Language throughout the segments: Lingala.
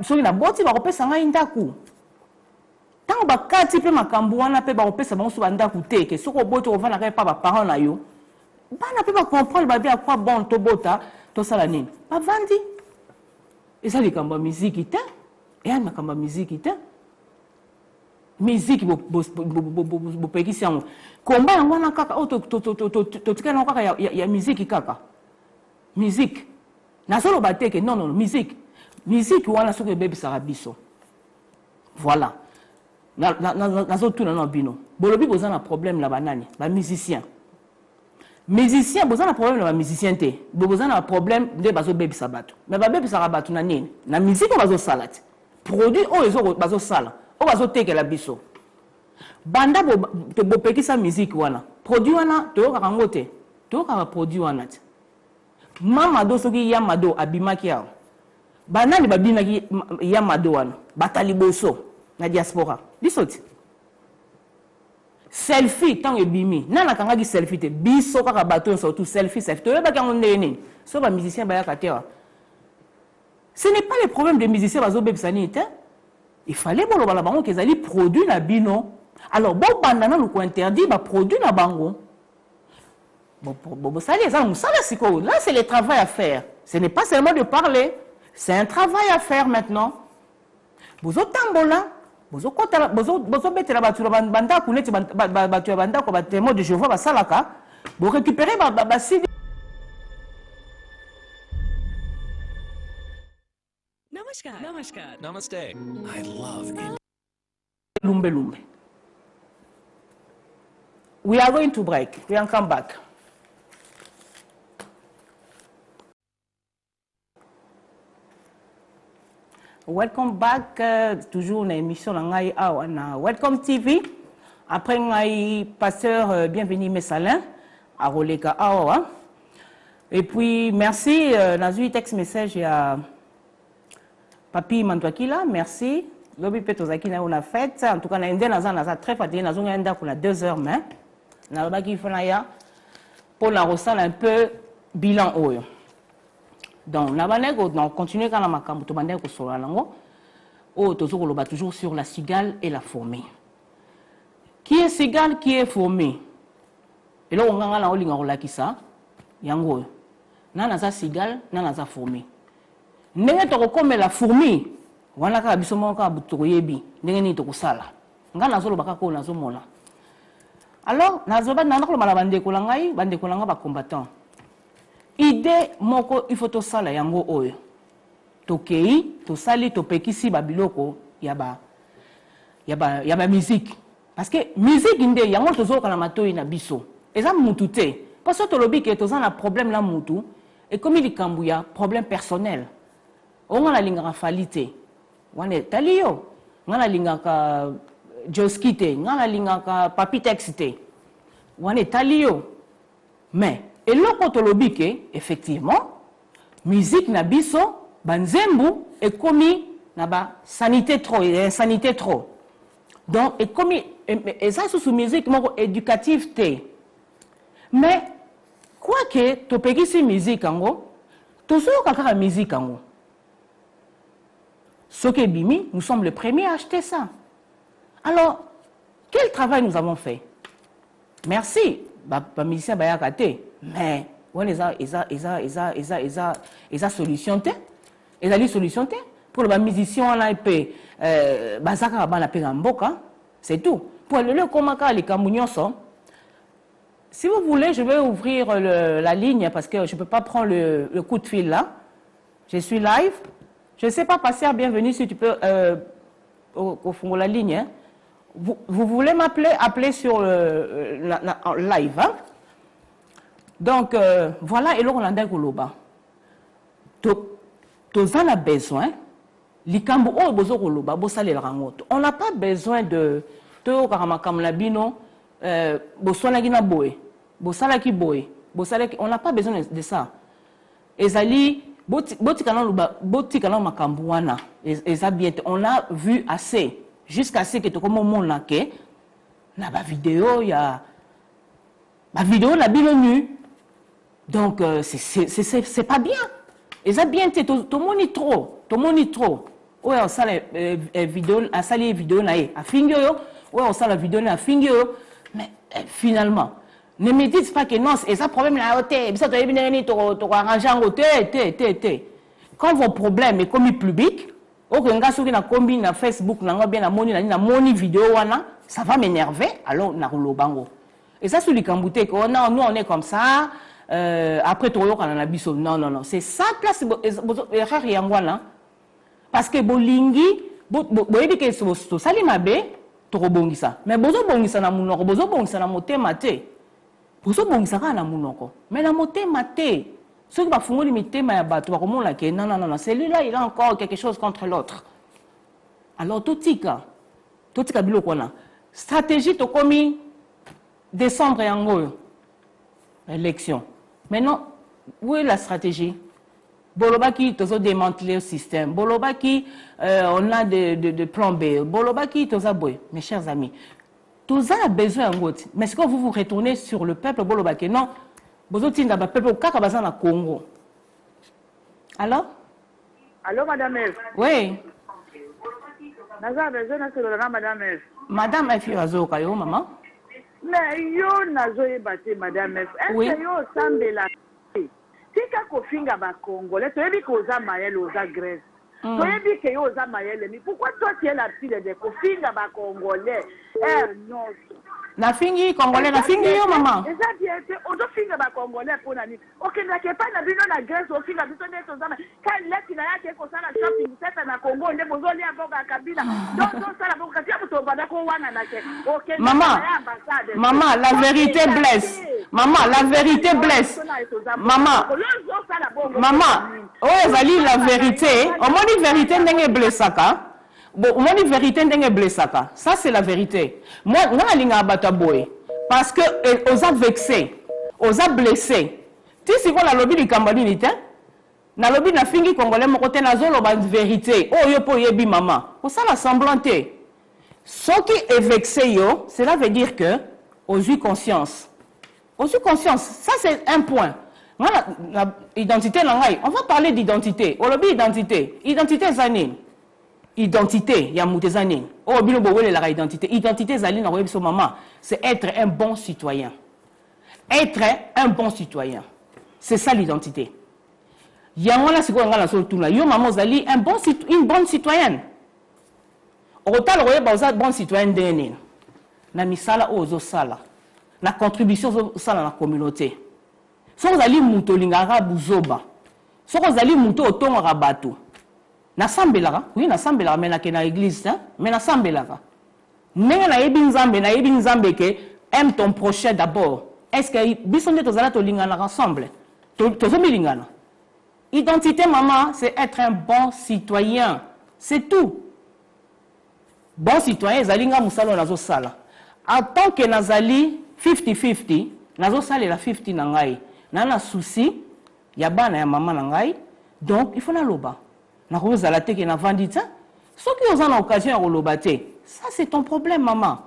soki na boti bakopesa ngai ndaku ntango bakati mpe makambo wana mpe bakopesa bango so bandaku te ke soki oboti ovanda kaka epa baparent na yo bana mpe bacomprendre babi à quoi bon tobota tosala nini bavandi eza likambo ya miziki te eya makambo ya miziki te miziki bopekisi yango komba yango wana kaka oyo totikali yango kaka ya miziki kaka miziki nazoloba te ke non miziki wana soki ebebisaka biso voilà nazotuna na bino bolobi boza na problème na banani bamusicien boza na problème na bamusicien te boza na problème nde bazobebisa bato mais babebisaka bato na nini na miziki oyo bazosala te produit oyo bazosala oyo bazotekela biso banda bopekisa miziki wana produit wana toyokaka yango te toyokaka produit wana te mamado soki yamado abimaki awa banani babinaki yamado wana batali boso na diaspora biso te selfie ntango ebimi nani akangaki selfie te biso kaka bato surtout selfie toyebaki yango ndenge nini so bamusicien bayaka te wa ce n'est pas le problème des musiciens bazobebisa nini te il fallait boloba na bango kezali produit na bino alors bobanda nanu kointerdit baproduit na bango bosali eza na mosala sikoyo là c'est le travail à faire ce n'est pas seulement de parler c'est un travail à faire maintenant bozotambola bozobetela bato na bandako neti bato ya bandako batémoin de Jéhovah basalaka borécupérer basidi Namaskar. Namaste. I love India. Lumbe. We are going to break. We will come back. Welcome back. Toujours une émission na Welcome TV. Après ngai pasteur bienvenue Messalin à Roleka Awa. Et puis merci nazui text message ya Papi Mantuakila, merci. Lobi Petozaki na on a fait. En tout cas, na ende naza très fatigué, nazo ngenda pour la 2 heures mais na lobaki fona ya pour la ressal un peu bilan oyo. Donc na banego donc continuer quand la makambo to bandeko sola nango. Oh tozoko loba toujours sur la cigale et la fourmi. Qui est cigale, qui est fourmi? Et là on nganga na olinga rolakisa yango. Nana za cigale, nana za fourmi. Ndenge tokokomela fourmi wana kaka biso moko kaka tokoyebi ndenge nini tokosala nga nazoloba kaka oyo nazomona alors nazoba nakoloba na bandeko na ngai bacombattant idée moko il faut tosala yango oyo tokei tosali topekisi babiloko ya ba musique parce que musique nde yango tozoka na matoi na biso eza mutu te parce que tolobi ke toza na problème na mutu et comme il likambu ya problème personnel on a lingaka falite wane talio ngana lingaka joskite ngana lingaka papitexite wane talio mais eloko tolobike effectivement musique na biso banzembu ekomi na ba sanité trop donc ekomi eza sous musique moko éducative te mais quoi que topekisi musique ango tozoyoka kaka musique ango Soke Bimi, nous sommes les premiers à acheter ça. Alors, quel travail nous avons fait? Merci, musicien Bayakate, mais on les a solution pour les musiciens on a épée bazaka bana pegamboka, c'est tout. Pour le komaka les kamunyoso. Si vous voulez, je vais ouvrir la ligne parce que je ne peux pas prendre le coup de fil là. Je suis live. Je ne sais pas, passer bienvenue si tu peux au fond de la ligne. Hein. Vous voulez m'appeler, appeler sur en live. Hein? Donc, voilà, et là, on a un koloba. Tu as besoin, on n'a pas besoin de on n'a pas besoin de ça. Ezali on a vu assez jusqu'à ce que tu comme mon laqué na ba vidéo ya ba vidéo la bien nu donc c'est pas bien et ça bien tout le monde est trop tout le monde est trop. Ouais, on sait la vidéo, on sait les vidéos naïe, à finir yo. Ouais, on sait la vidéo à finir yo. Mais finalement, ne me dites pas que non, c'est ça problème là, ok, ça doit bien venir, tu arranger en côté, quand vos problèmes est comme public, ok, on a sur na combi na Facebook, na bien na moni vidéo wana, ça va m'énerver, alors na roulo bango. Et ça sur les camboutés, non, nous on est comme ça. Après tu vois qu'on a biso, non, c'est ça place erreur yangwana. Parce que bolingi, boyebi ke so sali mabe, to robongisa. Mais bozo bongisa na munoko, bozo bongisa na motema te. Bozo bongisa ka na munoko. Mais na motema te. Ceux qui va fungoli mitema ya bato, bakomona ke non, celui-là il a encore quelque chose contre l'autre. Alors totika biloko na. Stratégie to komi décembre yango élection. Maintenant, où est la stratégie? Bolobaki, tu as démantelé le système. Bolobaki, on a de plan B. Bolobaki, tu as boy. Mes chers amis, tout ça a besoin de vote. Mais est-ce que vous vous retournez sur le peuple Bolobaki? Non. Vous êtes un peuple au Congo. Alors? Allô, Madame F. Oui. Madame F. Madame F. Kayo, maman. Mais yo nazoye bate Madame F. Oui. Est-ce que yo sambela? Tika kofinga ba Congolais, tu ebi koza mayele oza Grèce. Tu ebi ke yo oza mayele, mais pourquoi toi tu es la fille de kofinga ba Congolais? Non. Na fingi Congolais, na fingi yo maman. Eza bien, ozo finga ba Congolais pour nani. OK, na ke pa na bino na Grèce o finga biso neto zama. Quand leti na yake ko sala shopping seta na Congo nde bozo lia boga kabila. Donc sala boga tia buto bada ko wana na ke. OK. Maman, la vérité blesse. Maman, la vérité blesse. Maman, oh, Zali, la vérité. Au moins, la vérité n'est pas blessaka. Bon, au moins, la vérité n'est pas blessaka. Ça, c'est la vérité. Moi, je suis un parce que on a vexé, on a blessé. Tu sais quoi, la lobby du Cambodge, la lobby na fingi congolais, mon côté, na zolo, la vérité. Oh, yo, po, yebi, maman. Pour ça, la semblanté. Ce qui est vexé, yo, cela veut dire que, aux yeux conscience. Aussi conscience, ça c'est un point. L'identité, on va parler d'identité. On lobby identité. Identité zanine. Identité, il y a mouté zanine. Oh, bilo bowe la identité. Identité zanine, on va maman. C'est être un bon citoyen. Être un bon citoyen. C'est ça l'identité. Il y a un là, c'est quoi on a sur tout là. Yo maman zali une bonne citoyenne. Autant le royaume bon citoyen d'ennine. Na misala ozo sala. La contribution ça dans la communauté. Si vous allez mouto lingara buzoba, si vous allez mouto otonga rabato, na sambelara, oui na sambelara mais na kena église, hein, mais na sambelara. Nenga na yebi nzambe ke aime ton prochain d'abord. Est-ce que bisonde tozala to lingana ensemble? Tozomi lingana. Identité maman, c'est être un bon citoyen. C'est tout. Bon citoyen, zalinga musalo nazo sala. En tant que nazali 50-50, nazo sale la 50 na ngai. Nana souci, ya bana ya maman na ngai. Donc, il faut na loba. Na roza la te ke na vandita. Ceux qui ont l'occasion de loba te, ça c'est ton problème maman.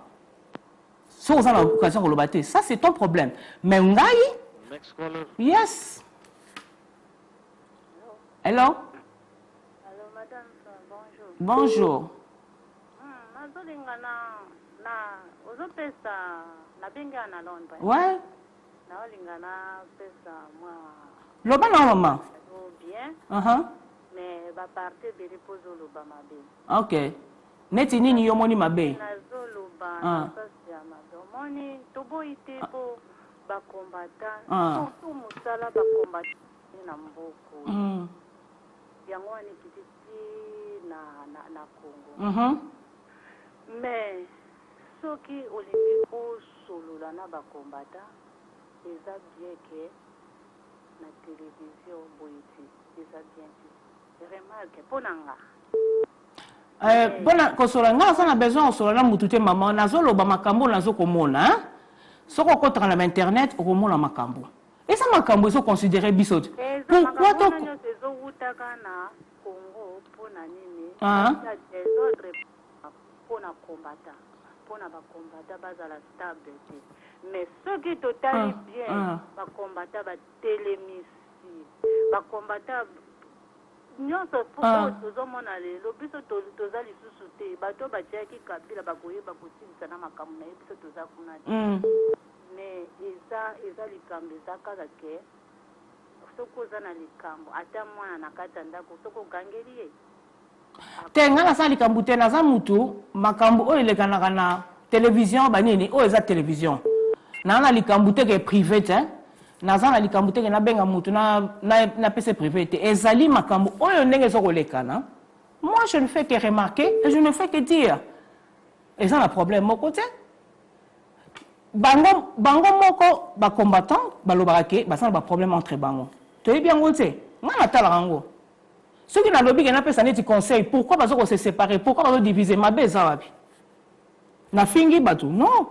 Ceux qui ont l'occasion de loba te, ça c'est ton problème. Mais ngai, yes. Hello? Allô, madame, bonjour. Bonjour. Ouais. Loba na maman. Bien. Mais ba partir de repose loba mabe. Ok. Neti nini yo moni mabe? Nazo loba. Ça moni tobo ite po ba combattant. Tout musala ba combattant na mboko. Yango ani kititi na Congo. Mais ceux qui olingi ko solola na ba combattant, eza bien que na télévision boiti, eza bien que remarque ponanga. Bona kosola nga ça na besoin kosola mutute maman nazo loba makambo nazo komona hein. Soko kotaka na internet okomona makambo. Et ça makambo so considérer bisote. Pourquoi to zo utaka na Congo pona nini? Des autres pona combattant. Pona ba combattant bazala stable. Mais ceux qui totali bien ba combattant ba télémisi. Ba combattant nyonso po tozomona lelo biso toza lisusu te bato batiaki kabila bakoyeba kosilisa na makambo na ye biso toza kuna te mais eza likambo eza kaka ke soki oza na likambo ata mwana na kati ya ndako soki ogangeli ye te nga nasala likambo te naza mutu makambo oyo elekanaka na télévision banini oyo eza télévision naa na likambo te ke privé te naza na likambo te ke nabenga mutu na pese privé te ezali makambo oyo ndenge ezokolekana moi je ne fais que remarquer et je ne fais que dire eza na problème moko te bango moko bacombattant balobaka ke basala baproblème entre bango toyebi yango te nga natalaka yango soki nalobi ke napesa neti conseil pourquoi bazoko se séparer pourquoi bazodiviser mabe eza wapi nafingi bato non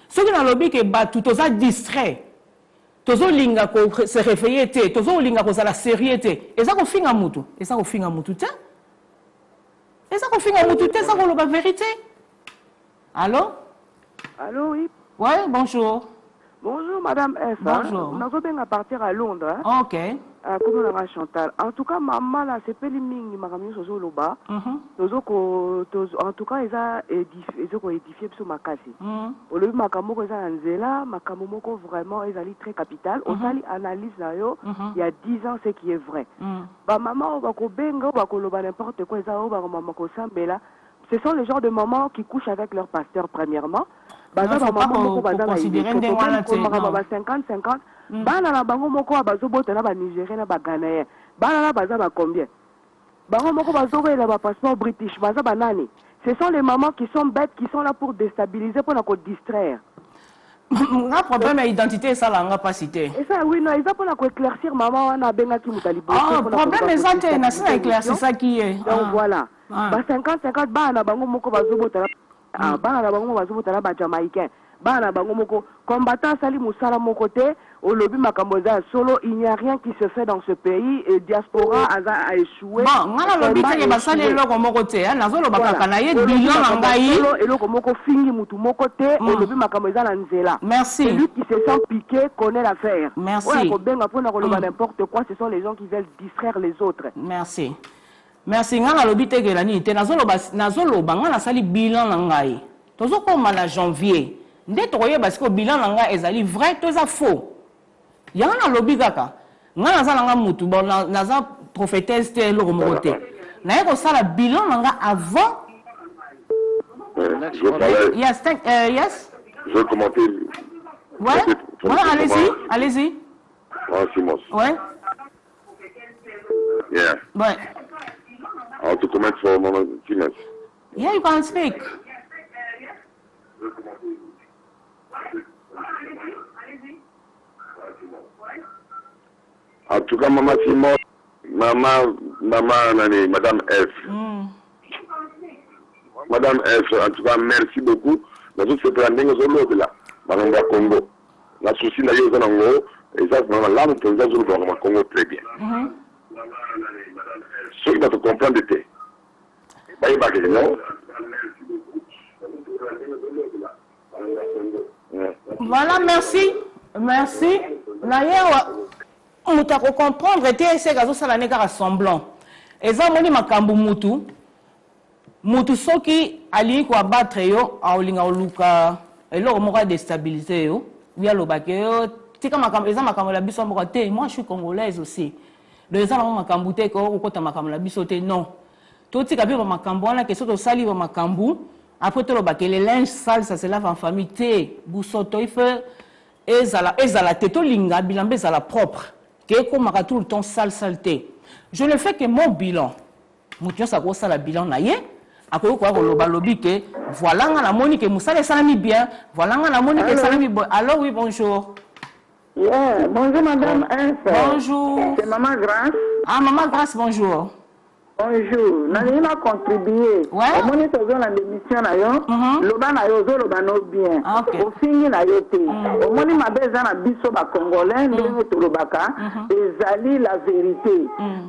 soki nalobi ke bato toza distrait tozolinga ko se réveiller te tozolinga kozala sérieux te eza kofinga mutu te eza kofinga mutu te eza koloba vérité. Allô? Allô, oui. Ouais, bonjour. Bonjour, Madame S. Bonjour. Nous avons partir à Londres. Hein? Ok. Comme on a Chantal. En tout cas, maman, là, c'est pas les ming, ma camion, sur le bas. En tout cas, ils ont édifié sur ma casse. Au lieu de ma camo, ils ont Nzela, ma camo, vraiment, ils allaient très capital. On s'allie analyse là, il y a 10 ans, ce qui est vrai. Bah, maman, on va ko benga, on va ko loba n'importe quoi, ils ont maman ko sambela. Ce sont les genres de mamans qui couchent avec leur pasteur, premièrement. Il faut pas considérer 50-50. Bana na bango moko bazobota na ba Nigérien na ba Ghanéen. Bana na baza ba combien? Bango moko bazobe na ba passeport british, baza ba nani? Ce sont les mamans qui sont bêtes, qui sont là pour déstabiliser, pour nous distraire. Un problème d'identité, ça l'a pas cité. Et ça, oui, non, ils ont pour nous éclaircir maman, on a benga qui moutalibo. Ah, problème est ça, c'est éclaircir ça qui est. Donc voilà. Ba 50-50 bana bango moko bazobota. Ah, bana bango bazobota na ba Jamaïcain. Bana bango moko combattant sali musala moko te au lobby makamboza solo, il n'y a rien qui se fait dans ce pays et diaspora a échoué. Bon, ngana lobby te basali loko moko te hein nazolo bakaka na ye bilan ngai et loko moko fingi mutu moko te au lobby makamboza na nzela. Merci. Celui qui se sent piqué connaît l'affaire. Merci. Ouais, ko benga pona ko loba n'importe quoi, ce sont les gens qui veulent distraire les autres. Merci. Merci ngana lobby te ke nani te nazolo ngana sali bilan ngai. Tozo koma na janvier. Nde tokoyeba siko bilan nanga ezali vrai to eza faux. Yanga na lobby kaka. Nga naza nanga mutu bon naza prophétesse te loko moko te. Na yeko sala bilan nanga avant. Yes, yes. Je vais commenter. Ouais. Ouais, allez-y. Ah, Simos. Ouais. Yeah. Ouais. How to comment for Mama Simos? Yeah, you can speak. En tout cas, Maman Simon, Madame F. Madame F, en tout cas, merci beaucoup. Nous avons fait prendre de là, Madame Congo. La souci d'ailleurs dans Congo, et ça, c'est là où nous avons le Congo très bien. Ceux qui doivent comprendre de non? Voilà, merci. Merci. D'ailleurs, on t'a comprendre que c'est que ça n'est qu'un semblant. Et ça, on dit makambu mutu. Mutu soki ali ko abattre yo, aolinga oluka, elo moka déstabiliser yo. Via le bac yo, tika makambu, eza makambu la biso moka te. Moi, je suis congolaise aussi. Donc ça, on makambu te ko kota makambu la biso te non. Tout tika bi makambu wana que soto sali ba makambu. Après tout le bac, les linges sales, ça se lave en famille. Té, boussoto, il fait ezala teto linga bilan ezala propre. Que comme tout le temps saleté. Je ne fais que mon bilan. Moution ça gros la bilan na ye. Après quoi le lobby que voilà la monique moussale salami bien. Voilà la monique salami bon. Alors oui bonjour. Yeah, bonjour madame F. Bonjour. C'est maman Grâce. Ah maman Grâce bonjour. Bonjour, nous avons contribué. Au moment où nous avons l'émission, nous avons bien. Au fin, nous avons au moment où nous avons biso ba Congolais, nous avons ezali la vérité.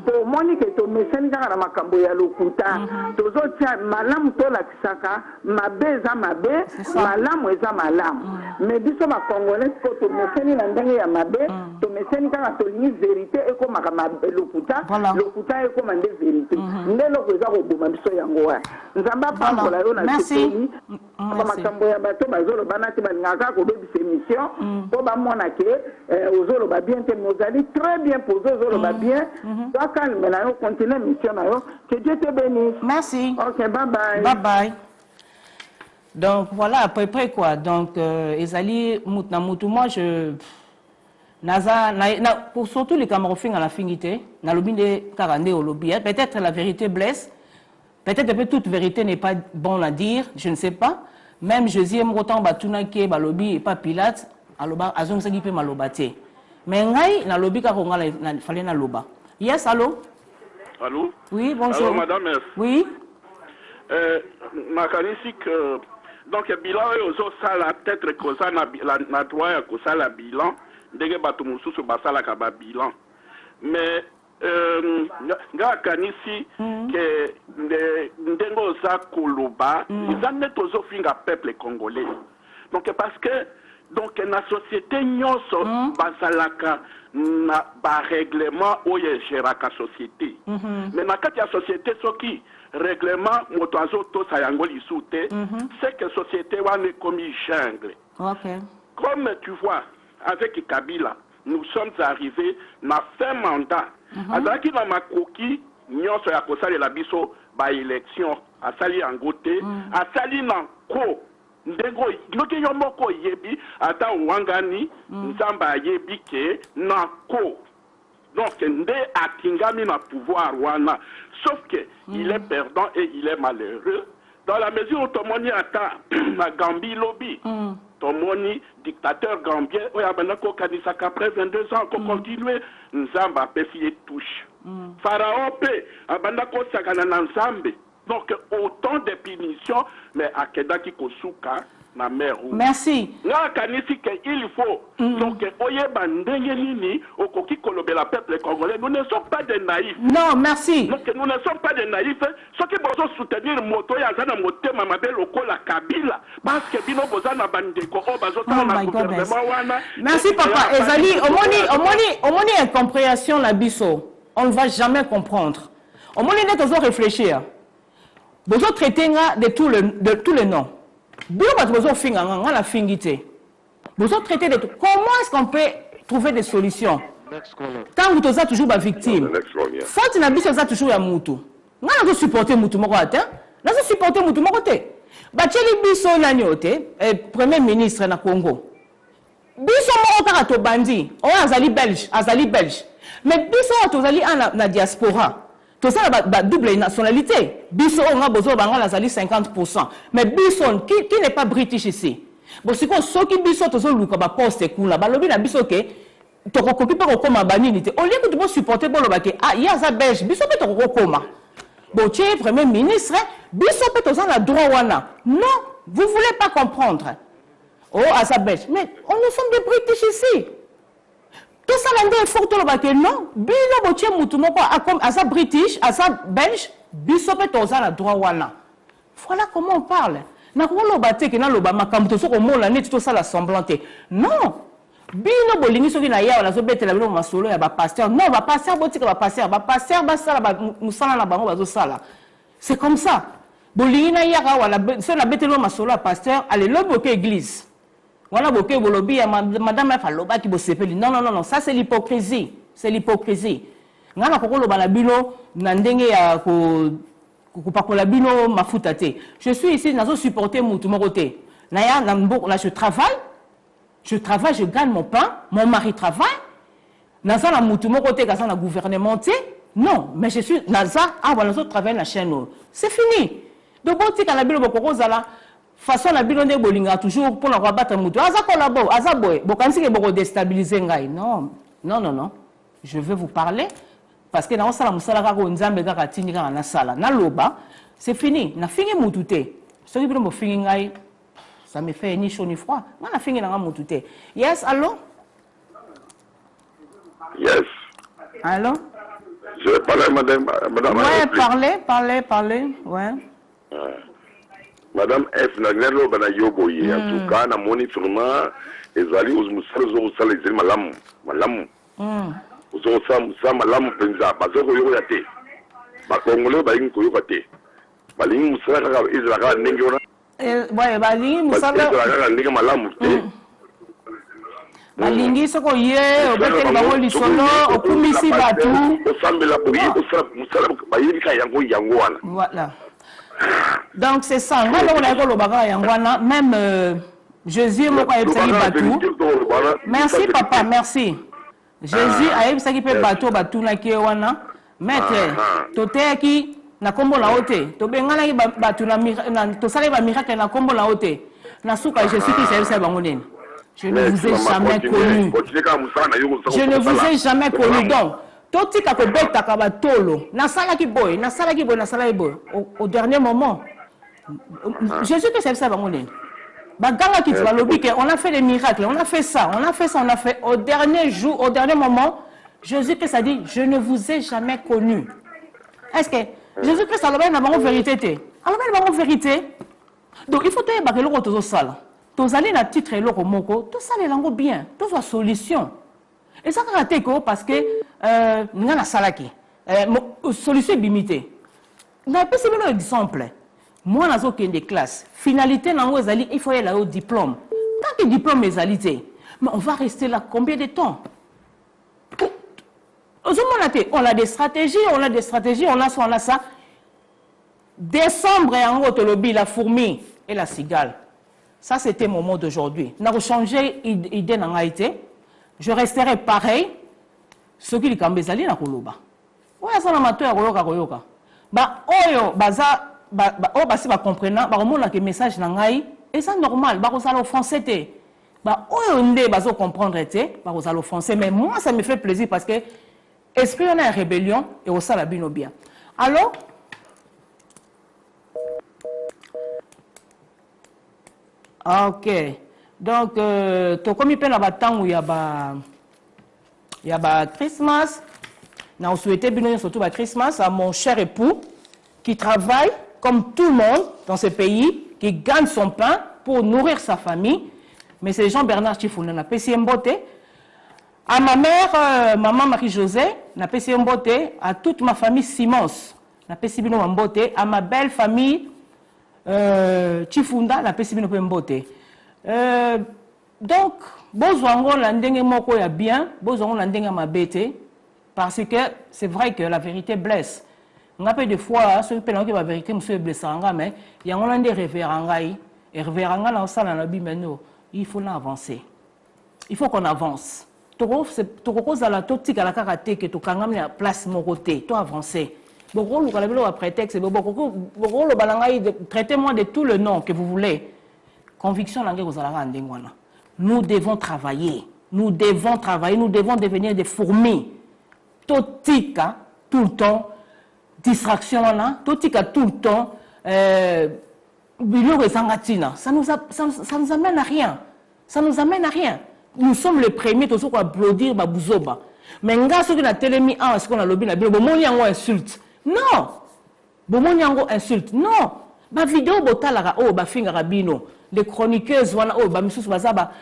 Au moment où nous avons na makambo ya lokuta, nous avons malam to la kisaka, mabe eza mabe, malam eza malam. Mais biso ba Congolais, nous avons na ndenge ya mabe, nous avons la vérité et comme lokuta, lokuta et comme vérité. Merci. Très bien posé, que Dieu te bénisse. Merci. Ok, bye bye. Bye bye. Donc voilà à peu près quoi. Donc Ezali Moutnamoutou, moi je pour surtout les Camerounais à la finité, na lobby de Karandé au lobby. Peut-être la vérité blesse, peut-être que toute vérité n'est pas bon à dire, je ne sais pas. Même Jésus Mrotan Batuna qui est lobby et pas Pilate, aloba azong sagi pe malobate. Mais ngai na lobby ka konga na fallait na loba. Yes, allô? Allô? Oui, bonjour. Allô, madame. Oui. Ma canistique, donc bilan aux ça la peut-être que ça na droit que ça la bilan. Ndenge bato mususu basala ka ba bilan mais nga kanisi que ndengo za koloba izane tozo finga peuple congolais donc parce que donc na société nyonso basalaka na ba règlement oye géraka société mais na kati ya société soki règlement moto azo to sayango lisute c'est que société wane comme jungle. OK. Comme tu vois avec Kabila, nous sommes arrivés na fin mandat. Azaki na makoki nyonso ya kosala la biso ba élection asali angote, asali na ko ndengo loki yo moko yebi ata wangani nzamba yebi ke na ko. Donc nde atingami na pouvoir wana, sauf que il est perdant et il est malheureux dans la mesure où Tomoni ata na Gambie lobby. Tomoni dictateur gambien oyabandako kanisaka après 22 ans ko continuer nzamba pesi touche Pharaon pe abandako sakana na nzambe. Donc autant de punitions mais akedaki kosuka na mer. Merci. Nga kanisi que il faut donc oyeba ndenge nini okoki kolobela peuple congolais. Nous ne sommes pas des naïfs. Non, merci. Donc nous ne sommes pas des naïfs. Ce qui besoin soutenir moto ya zana motema mabe lokola Kabila parce que bino bozana bandeko o bazota na gouvernement wana. Merci papa Ezali, omoni incompréhension la biso. On ne va jamais comprendre. Omoni net ozo réfléchir. Bozo traiter de tous les noms. Bilo bazo finga nga la fingité. Bozo traiter de tout. Comment est-ce qu'on peut trouver des solutions? Tant que tu as toujours ba victime. Faut na biso za toujours ya mutu. Nga na supporter mutu moko ata. Na supporter mutu moko te. Ba tcheli biso na nyote premier ministre na Congo. Biso moko kaka to bandi. O azali belge. Mais biso to azali na diaspora. Tout ça la double nationalité. Biso on a besoin bango azali 50%. Mais biso qui n'est pas british ici. Bon c'est quoi ceux qui biso to zo luka ba poste kula ba lobi na biso ke to ko kopi pa ko koma banini te. Au lieu que tu peux supporter bon loba ke ah ya za belge biso pe to ko koma. Bon tu es premier ministre, biso pe to za la droit wana. Non, vous voulez pas comprendre. Oh à belge. Mais on nous sommes des british ici. Tout ça là il faut tout le baquet non bino botie mutu moko comme asa british asa belge biso pe to za la droit wana. Voilà comment on parle. Na ko lo batte ke na lo ba makambo to so ko mola net to ça la semblante. Non. Bino bolingi soki na ya wala zo betela bino masolo ya ba pasteur. Non, ba pasteur botika ba pasteur ba sala ba musala na bango bazo sala. C'est comme ça. Bolingi na ya wala so na betela masolo ya pasteur, allez le boke église. Voilà boke bolobi ya madame Faloba qui bosepeli. Non, ça c'est l'hypocrisie. C'est l'hypocrisie. Ngana ko lo bala bino na ndenge ya ko pakola bino mafuta te. Je suis ici nazo supporter mutu moko te. Na ya na mboko là je travaille, je gagne mon pain, mon mari travaille. Naza na mutu moko te kaza na gouvernement te. Non, mais je suis naza voilà nazo travailler na chaîne. C'est fini. Donc boti kana bino boko zala façon la bino nde bolinga toujours pour na battre mutu. Aza kolabo, aza boy, bokansi ke boko déstabiliser ngai. Non. Je veux vous parler parce que dans sala musala ka ko nzambe ka tindi ka na sala na loba c'est fini na fingi mutute ce qui me fingi ngai ça me fait ni chaud ni froid na fingi na mutute. Yes, allô? Yes. Allô? Je parle à madame. Ouais, parlez. Ouais. Madame F. Nagnelo Banayoboye. En tout cas, na moni sûrement, ezali aux musales aux salles des malam. Aux osam malam penza. Bazoko yo yate. Bakongole baling koyo kate. Baling musala ka ezala nengona. Ouais, baling musala. Ezala nengona malam te. Balingi soko ye obete bango lisolo okumisi batu osambela boye musala bayebi ka yango wana. Voilà. Donc c'est ça. Même Jésus merci papa, merci. Jésus a eu ça qui peut bateau na kiwana. Maître, toteki na kombo la ote. To bengana ki batu na to sala ba miracle na kombo la ote. Na suka Jésus qui sait ça bangonene. Je ne vous ai jamais connu. Je ne vous ai jamais connu donc. Totika ko beta ka batolo na sala ki boy au dernier moment Jésus que c'est ça bangonene baganga ki tu lobi que on a fait des miracles, on a fait ça au dernier jour, au dernier moment Jésus que ça dit je ne vous ai jamais connu. Est-ce que Jésus Christ a la bonne vérité té alors la bonne vérité donc il faut te ba que le tozo sala tozali na titre eloko moko to sala lango bien to soit solution. Et ça parce que nous avons salaki solution limitée. Nous avons un exemple. Moi, dans des classes, finalité, il faut aller au diplôme. Tant que le diplôme est alité, mais on va rester là combien de temps? On a des stratégies, on a ça. Décembre, en haut, la fourmi et la cigale. Ça, c'était mon mot d'aujourd'hui. Nous avons changé d'idée dans Haïti. Je resterai pareil. Ce qui est comme bezali na koloba. Oya sana amateur koyoka. Ba oyo baza o basi ba comprendre ba komona que message na ngai et ça normal ba kozala offensé te. Ba oyo nde bazo comprendre te ba kozala offensé mais moi ça me fait plaisir parce que esprit on a une rébellion et au sala bino bien. Alors OK. Donc, comme il peut y avoir Christmas, nous souhaitons surtout Christmas à mon cher époux qui travaille comme tout le monde dans ce pays, qui gagne son pain pour nourrir sa famille. Mais c'est Jean-Bernard Chifouna, n'a pas essayé beauté. À ma mère, maman Marie-José, n'a pas essayé beauté. À toute ma famille Simons, n'a pas essayé beauté. À ma belle famille Chifunda, n'a pas essayé beauté. Donc, Bozwango l'andenge moko ya bien, Bozwango l'andenge ma bête, parce que c'est vrai que la vérité blesse. On a peu de fois, ceux qui pensent que la vérité monsieur blesse mais il y a un des révérengaï, et révéranga dans ça dans la Bible maintenant, il faut avancer. Il faut qu'on avance. Toko à la totique à la karaté que tu kangam la place mon côté, tu avancer. Beaucoup le kalabelo a prétexte, beaucoup le balangaï traitez-moi de tout le nom que vous voulez. Conviction nous devons travailler, nous devons devenir des fourmis. Totika tout le temps, distraction là, totika tout le temps, ça nous amène à rien. Ça nous amène à rien. Nous sommes les premiers tous à applaudir Babouzoba. Mais nga ceux qui na télémi en ce qu'on a lobby na bien, bon yango insulte. Non. Bon yango insulte. Non. Ba vidéo botalara o ba finga rabino. Les chroniqueuses wana oh ba misusu baza ba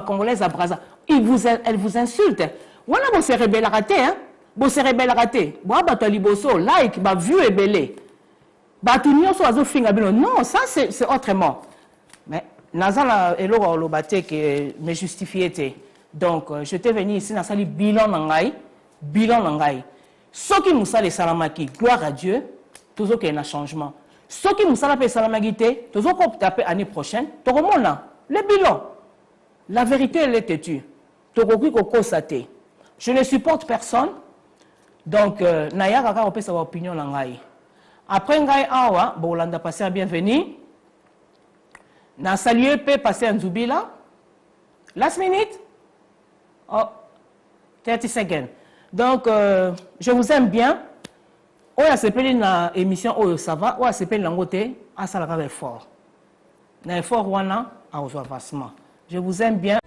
congolaises à Brazza, elles vous insultent. Wana bo se rebelle raté hein. Bo se rebelle raté. Bo ba to liboso like ba vue et belé. Ba tout nyonso azo finga bino. Non, ça c'est autrement. Mais nazala eloko lobate que me justifier. Donc je t'ai venu ici na sali bilan nangai. Soki musale salamaki, gloire à Dieu, toujours qu'il y a un changement. Ce qui nous fait salamagité, tous on taper l'année prochaine, tout le monde le bilan. La vérité elle est têtue. Je ne supporte personne. Donc naya kaka opesa sa opinion na ngai. Après ngai awa, bolanda passer un bienvenu. Na saluer pe passer un zubila. Last minute. Oh 30 seconds. Donc, je vous aime bien. Oya sepeli na émission Oyo ça va. Oya sepeli langote. Asa la effort. Na effort wana a avancement. Je vous aime bien.